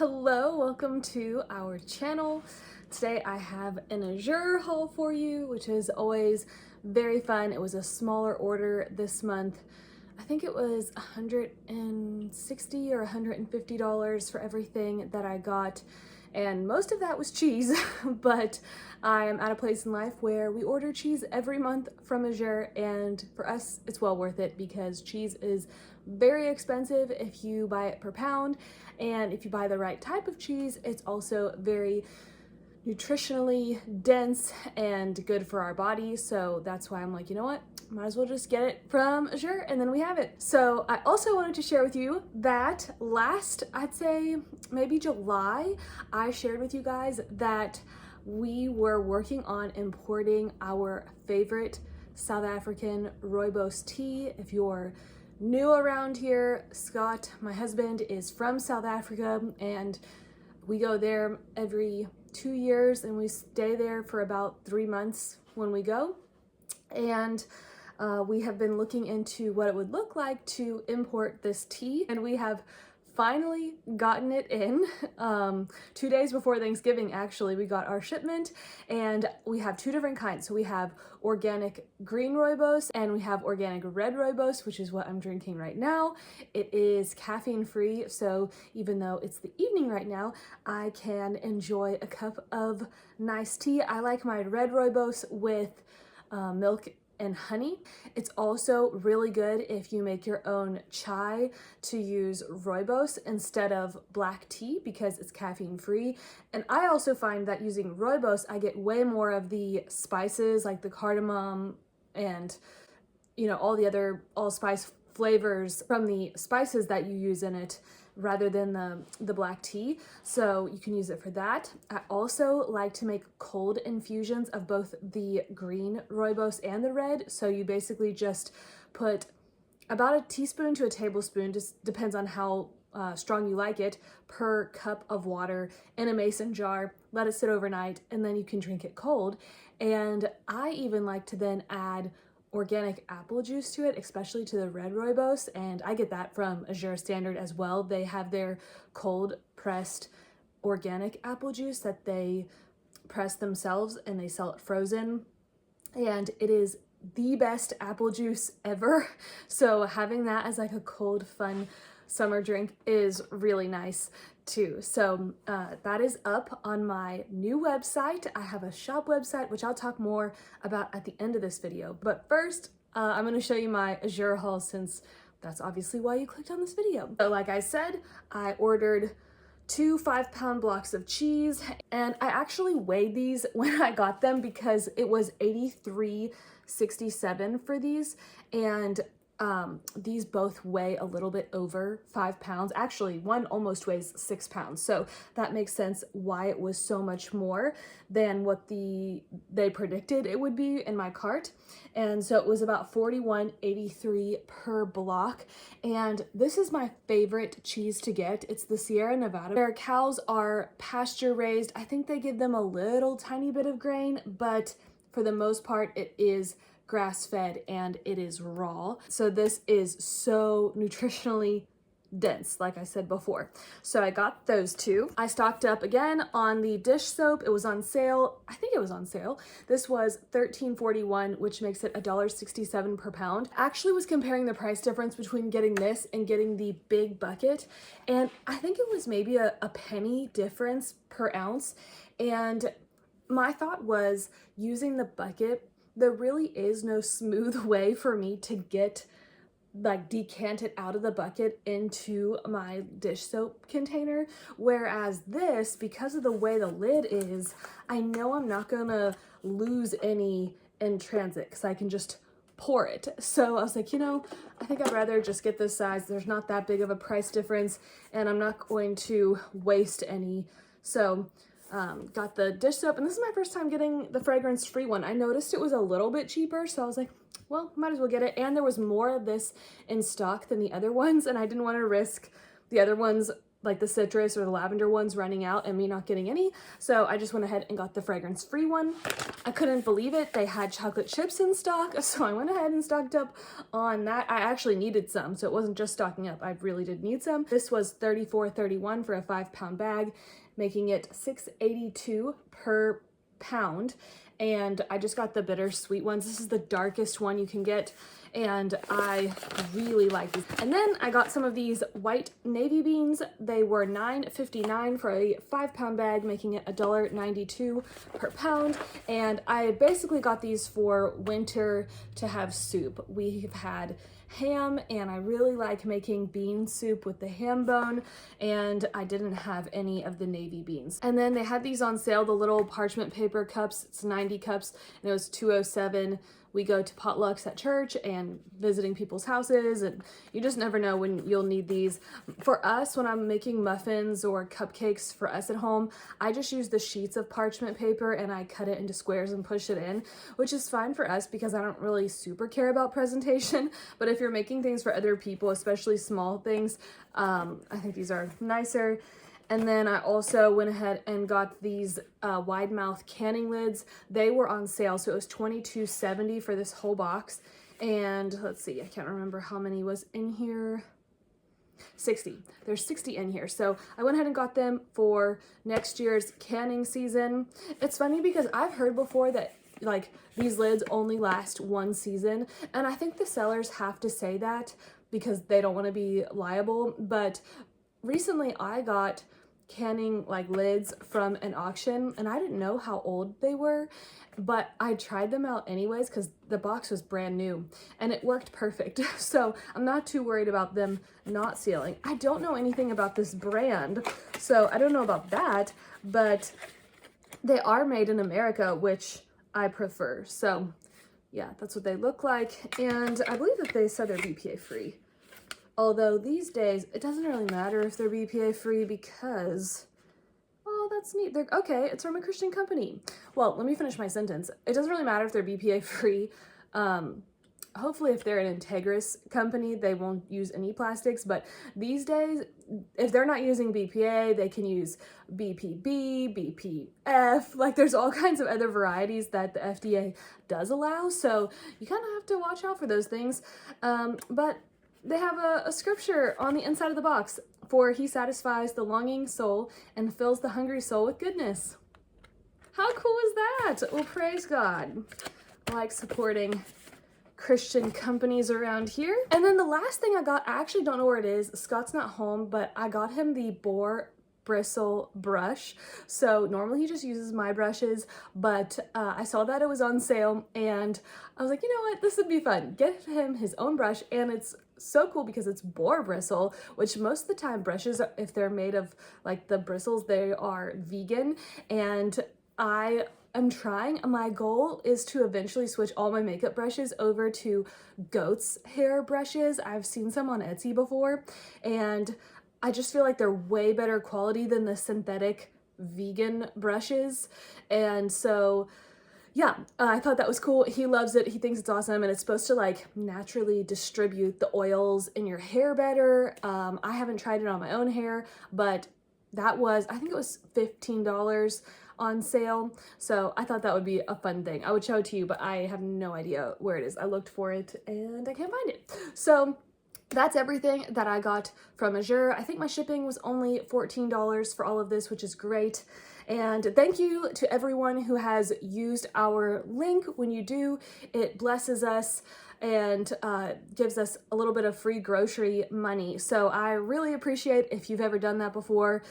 Hello, welcome to our channel. Today I have an Azure haul for you, which is always very fun. It was a smaller order this month. I think it was $160 or $150 for everything that I got, and most of that was cheese, but I am at a place in life where we order cheese every month from Azure, and for us it's well worth it because cheese is very expensive if you buy it per pound, and if you buy the right type of cheese, it's also very nutritionally dense and good for our bodies. So that's why I'm like, you know what, might as well just get it from Azure, and then we have it. So I also wanted to share with you that last, I'd say maybe July, I shared with you guys that we were working on importing our favorite South African Rooibos tea. If you're new around here, Scott, my husband, is from South Africa, and we go there every 2 years, and we stay there for about 3 months when we go. And we have been looking into what it would look like to import this tea, and we have finally gotten it in. 2 days before Thanksgiving, actually, we got our shipment, and we have two different kinds. So we have organic green Rooibos and we have organic red Rooibos, which is what I'm drinking right now. It is caffeine free, so even though it's the evening right now, I can enjoy a cup of nice tea. I like my red Rooibos with milk and honey. It's also really good if you make your own chai to use Rooibos instead of black tea because it's caffeine free. And I also find that using Rooibos, I get way more of the spices like the cardamom and, you know, all the other allspice flavors from the spices that you use in it rather than the black tea, so you can use it for that. I also like to make cold infusions of both the green Rooibos and the red, so you basically just put about a teaspoon to a tablespoon, just depends on how strong you like it, per cup of water in a mason jar, let it sit overnight, and then you can drink it cold. And I even like to then add organic apple juice to it, especially to the red Rooibos, and I get that from Azure Standard as well. They have their cold pressed organic apple juice that they press themselves and they sell it frozen, and it is the best apple juice ever. So having that as like a cold fun summer drink is really nice too. So that is up on my new website. I have a shop website, which I'll talk more about at the end of this video. But first, I'm going to show you my Azure haul, since that's obviously why you clicked on this video. So like I said, I ordered 2 5-pound blocks of cheese, and I actually weighed these when I got them because it was $83.67 for these, and these both weigh a little bit over 5 pounds. Actually, one almost weighs 6 pounds. So that makes sense why it was so much more than what they predicted it would be in my cart. And so it was about $41.83 per block. And this is my favorite cheese to get. It's the Sierra Nevada. Their cows are pasture raised. I think they give them a little tiny bit of grain, but for the most part, it is grass-fed and it is raw. So this is so nutritionally dense, like I said before. So I got those two. I stocked up again on the dish soap. It was on sale. I think it was on sale. This was $13.41, which makes it $1.67 per pound. I actually was comparing the price difference between getting this and getting the big bucket, and I think it was maybe a penny difference per ounce. And my thought was, using the bucket, there really is no smooth way for me to get, like, decant it out of the bucket into my dish soap container. Whereas this, because of the way the lid is, I know I'm not gonna lose any in transit because I can just pour it. So I was like, you know, I think I'd rather just get this size. There's not that big of a price difference, and I'm not going to waste any. So got the dish soap, and this is my first time getting the fragrance-free one. I noticed it was a little bit cheaper, so I was like, well, might as well get it. And there was more of this in stock than the other ones, and I didn't want to risk the other ones like the citrus or the lavender ones running out and me not getting any. So I just went ahead and got the fragrance free one. I couldn't believe it. They had chocolate chips in stock. So I went ahead and stocked up on that. I actually needed some. So it wasn't just stocking up. I really did need some. This was $34.31 for a 5-pound bag, making it $6.82 per pound. And I just got the bittersweet ones. This is the darkest one you can get, and I really like these. And then I got some of these white navy beans. They were $9.59 for a 5-pound bag, making it $1.92 per pound. And I basically got these for winter to have soup. We've had ham, and I really like making bean soup with the ham bone, and I didn't have any of the navy beans. And then they had these on sale, the little parchment paper cups. It's 90 cups, and it was $2.07. We go to potlucks at church and visiting people's houses, and you just never know when you'll need these. For us, when I'm making muffins or cupcakes for us at home, I just use the sheets of parchment paper and I cut it into squares and push it in, which is fine for us because I don't really super care about presentation. But if you're making things for other people, especially small things, I think these are nicer. And then I also went ahead and got these wide mouth canning lids. They were on sale, so it was $22.70 for this whole box. And let's see, I can't remember how many was in here. 60. There's 60 in here. So I went ahead and got them for next year's canning season. It's funny because I've heard before that like these lids only last one season, and I think the sellers have to say that because they don't want to be liable. But recently I got canning like lids from an auction, and I didn't know how old they were, but I tried them out anyways because the box was brand new and it worked perfect. So I'm not too worried about them not sealing. I don't know anything about this brand, so I don't know about that, but they are made in America, which I prefer. So yeah, that's what they look like, and I believe that they said they're BPA free. Although these days, it doesn't really matter if they're BPA free because, oh, that's neat. They're, okay, it's from a Christian company. Well, let me finish my sentence. It doesn't really matter if they're BPA free. Hopefully if they're an Integris company, they won't use any plastics. But these days, if they're not using BPA, they can use BPB, BPF. Like there's all kinds of other varieties that the FDA does allow. So you kind of have to watch out for those things. But they have a scripture on the inside of the box. For he satisfies the longing soul and fills the hungry soul with goodness. How cool is that? Well, praise God. I like supporting Christian companies around here. And then the last thing I got, I actually don't know where it is. Scott's not home, but I got him the boar bristle brush. So normally he just uses my brushes, but I saw that it was on sale and I was like, you know what, this would be fun. Get him his own brush, and it's so cool because it's boar bristle, which most of the time brushes, if they're made of like the bristles, they are vegan. And I am trying, my goal is to eventually switch all my makeup brushes over to goat's hair brushes. I've seen some on Etsy before, and I just feel like they're way better quality than the synthetic vegan brushes. And so yeah, I thought that was cool. He loves it. He thinks it's awesome, and it's supposed to like naturally distribute the oils in your hair better. I haven't tried it on my own hair, but that was, I think it was $15 on sale. So I thought that would be a fun thing. I would show it to you, but I have no idea where it is. I looked for it and I can't find it. So that's everything that I got from Azure. I think my shipping was only $14 for all of this, which is great. And thank you to everyone who has used our link. When you do, it blesses us and gives us a little bit of free grocery money. So I really appreciate if you've ever done that before.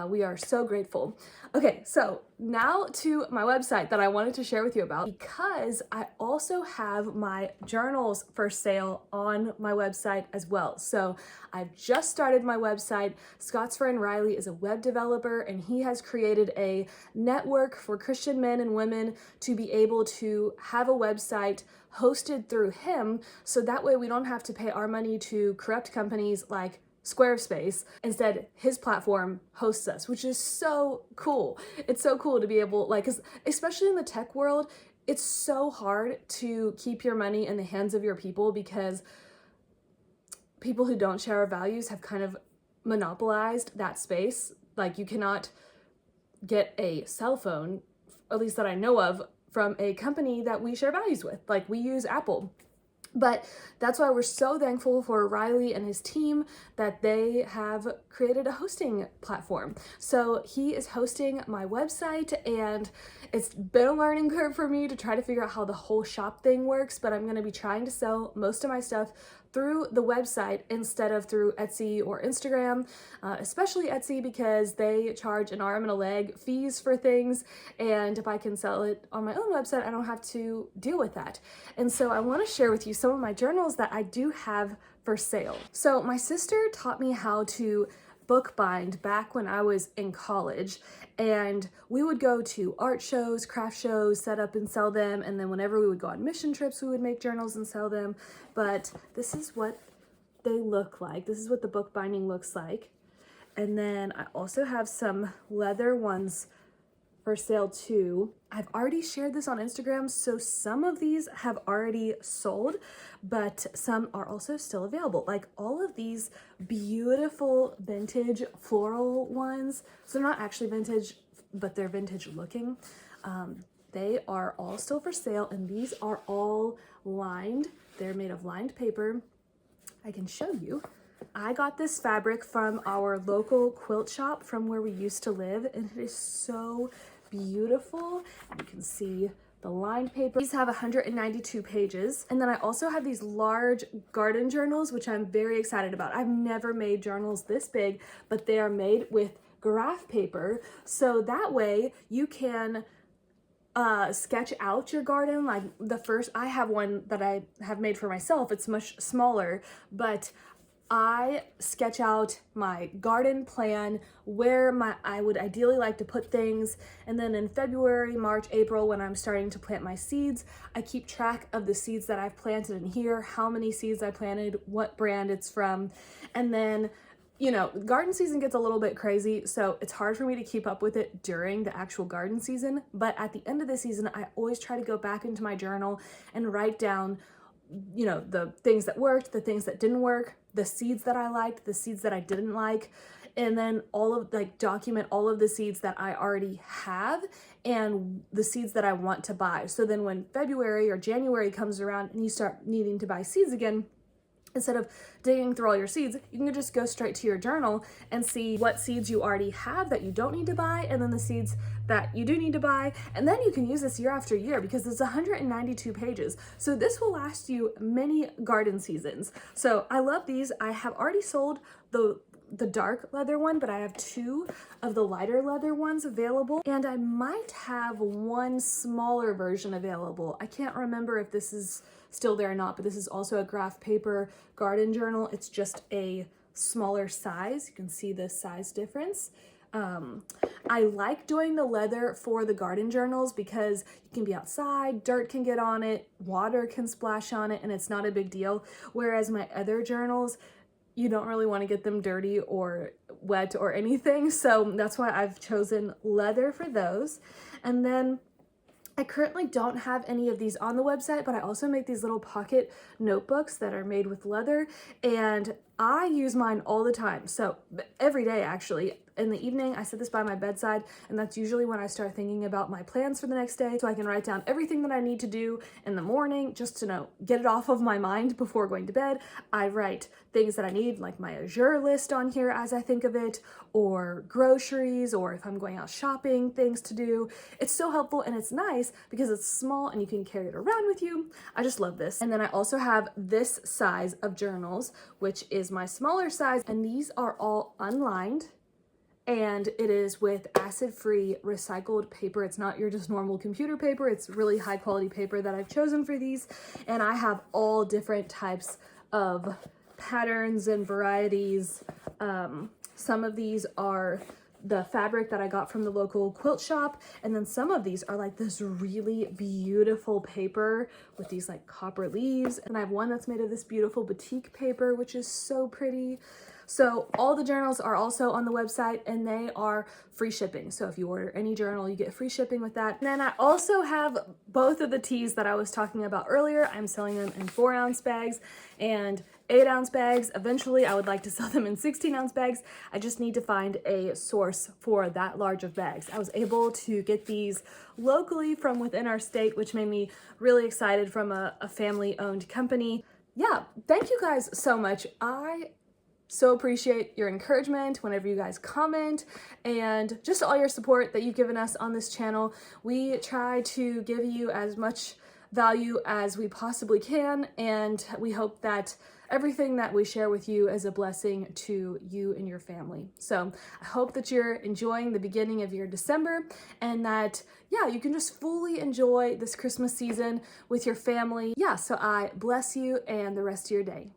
We are so grateful. Okay, so now to my website that I wanted to share with you about, because I also have my journals for sale on my website as well. So I've just started my website. Scott's friend Riley is a web developer, and he has created a network for Christian men and women to be able to have a website hosted through him, so that way we don't have to pay our money to corrupt companies like Squarespace. Instead, his platform hosts us, which is so cool. It's so cool to be able, like, 'cause especially in the tech world, it's so hard to keep your money in the hands of your people because people who don't share our values have kind of monopolized that space. Like, you cannot get a cell phone, at least that I know of, from a company that we share values with. Like, we use Apple. But that's why we're so thankful for Riley and his team that they have created a hosting platform. So he is hosting my website, and it's been a learning curve for me to try to figure out how the whole shop thing works, but I'm going to be trying to sell most of my stuff through the website instead of through Etsy or Instagram, especially Etsy, because they charge an arm and a leg fees for things, and if I can sell it on my own website, I don't have to deal with that. And so I want to share with you some of my journals that I do have for sale. So my sister taught me how to bookbind back when I was in college, and we would go to art shows, craft shows, set up and sell them, and then whenever we would go on mission trips, we would make journals and sell them. But this is what they look like. This is what the bookbinding looks like. And then I also have some leather ones for sale too. I've already shared this on Instagram, so some of these have already sold, but some are also still available. Like all of these beautiful vintage floral ones. So they're not actually vintage, but they're vintage looking. They are all still for sale, and these are all lined. They're made of lined paper. I can show you. I got this fabric from our local quilt shop from where we used to live, and it is so beautiful. You can see the lined paper. These have 192 pages. And then I also have these large garden journals, which I'm very excited about. I've never made journals this big, but they are made with graph paper. So that way you can sketch out your garden. Like I have one that I have made for myself. It's much smaller, but I sketch out my garden plan, where I would ideally like to put things, and then in February, March, April, when I'm starting to plant my seeds, I keep track of the seeds that I've planted in here, how many seeds I planted, what brand it's from, and then, you know, garden season gets a little bit crazy, so it's hard for me to keep up with it during the actual garden season, but at the end of the season, I always try to go back into my journal and write down, you know, the things that worked, the things that didn't work, the seeds that I liked, the seeds that I didn't like, and then document all of the seeds that I already have and the seeds that I want to buy. So then when February or January comes around and you start needing to buy seeds again, instead of digging through all your seeds, you can just go straight to your journal and see what seeds you already have that you don't need to buy, and then the seeds that you do need to buy. And then you can use this year after year because it's 192 pages. So this will last you many garden seasons. So I love these. I have already sold the dark leather one, but I have 2 of the lighter leather ones available, and I might have one smaller version available. I can't remember if this is still there or not, but this is also a graph paper garden journal. It's just a smaller size. You can see the size difference. I like doing the leather for the garden journals because you can be outside, dirt can get on it, water can splash on it, and it's not a big deal. Whereas my other journals, you don't really want to get them dirty or wet or anything. So that's why I've chosen leather for those. And then I currently don't have any of these on the website, but I also make these little pocket notebooks that are made with leather, and I use mine all the time. So every day, actually. In the evening, I set this by my bedside, and that's usually when I start thinking about my plans for the next day, so I can write down everything that I need to do in the morning just to get it off of my mind before going to bed. I write things that I need, like my Azure list on here as I think of it, or groceries, or if I'm going out shopping, things to do. It's so helpful, and it's nice because it's small and you can carry it around with you. I just love this. And then I also have this size of journals, which is my smaller size, and these are all unlined. And it is with acid-free recycled paper. It's not your just normal computer paper. It's really high quality paper that I've chosen for these. And I have all different types of patterns and varieties. Some of these are the fabric that I got from the local quilt shop. And then some of these are like this really beautiful paper with these like copper leaves. And I have one that's made of this beautiful batik paper, which is so pretty. So all the journals are also on the website, and they are free shipping. So if you order any journal, you get free shipping with that. And then I also have both of the teas that I was talking about earlier. I'm selling them in 4-ounce bags, and 8-ounce bags. Eventually, I would like to sell them in 16-ounce bags. I just need to find a source for that large of bags. I was able to get these locally from within our state, which made me really excited, from a family-owned company. Yeah, thank you guys so much. I so appreciate your encouragement whenever you guys comment, and just all your support that you've given us on this channel. We try to give you as much value as we possibly can, and we hope that everything that we share with you is a blessing to you and your family. So I hope that you're enjoying the beginning of your December, and that, yeah, you can just fully enjoy this Christmas season with your family. Yeah, so I bless you and the rest of your day.